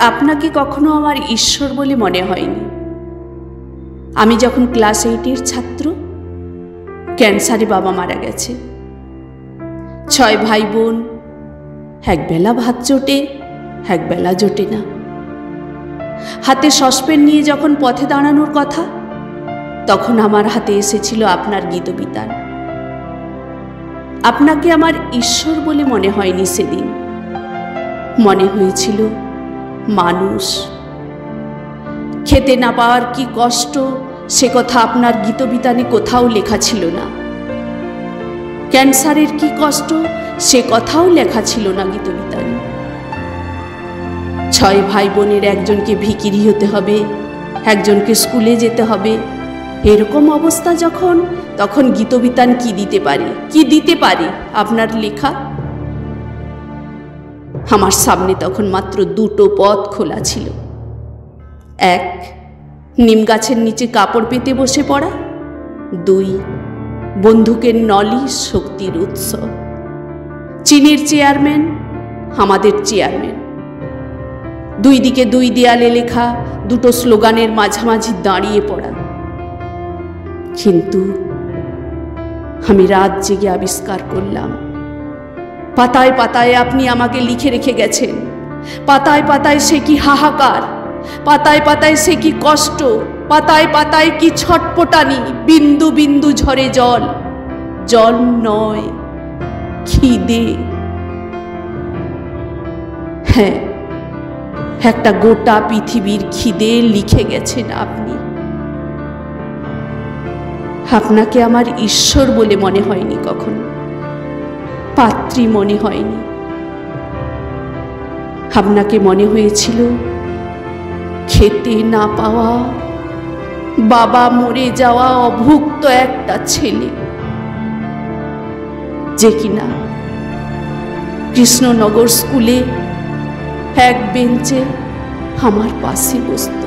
আপনাকে কখনো আমার ঈশ্বর বলে মনে হয়নি। আমি যখন ক্লাস 8-এর ছাত্র, ক্যান্সারে বাবা মারা গেছে। 6 ভাই বোন, একবেলা ভাত জোটে, একবেলা জোটে না। হাতে সসপেন নিয়ে যখন পথে দাঁড়ানোর কথা, তখন আমার হাতে এসেছিল আপনার গীতবিতান। আপনাকে আমার ঈশ্বর বলে মনে হয়নি সেদিন, মনে হয়েছিল মানুষ। খেতে না পাওয়ার কি কষ্ট, সে কথা আপনার গীতবিতানে কোথাও লেখা ছিল না। ক্যান্সারের কি কষ্ট, সে কথাও লেখা ছিল না গীতবিতানে। 6 ভাই বোনের একজনকে ভিখিরি হতে হবে, একজনকে স্কুলে যেতে হবে, এরকম অবস্থা যখন, তখন গীতবিতান কি দিতে পারে, কি দিতে পারে আপনার লেখা? আমার সামনে তখন মাত্র 2টো পথ খোলা ছিল। 1, নিম গাছের নিচে কাপড় পেতে বসে পড়া। 2, বন্দুকের নলি শক্তির উৎস। চীনের চেয়ারম্যান, আমাদের চেয়ারম্যান। 2 দিকে 2 দেয়ালে লেখা 2টো স্লোগানের মাঝামাঝি দাঁড়িয়ে পড়া। কিন্তু আমি রাত জেগে আবিষ্কার করলাম, পাতায় পাতায় আপনি আমাকে লিখে রেখে গেছেন। পাতায় পাতায় সে কি হাহাকার, পাতায় পাতায় সে কি কষ্ট, পাতায় পাতায় কি ছটপটানি, বিন্দু বিন্দু ঝরে জল। জল নয়, খিদে। হ্যাঁ, একটা গোটা পৃথিবীর খিদে লিখে গেছেন আপনি। আপনাকে আমার ঈশ্বর বলে মনে হয়নি কখনো, পাত্রী মনে হয়নি। আপনাকে মনে হয়েছিল খেতে না পাওয়া, বাবা মরে যাওয়া অভুক্ত একটা ছেলে, যে কিনা কৃষ্ণনগর স্কুলে এক বেঞ্চে আমার পাশে বসত।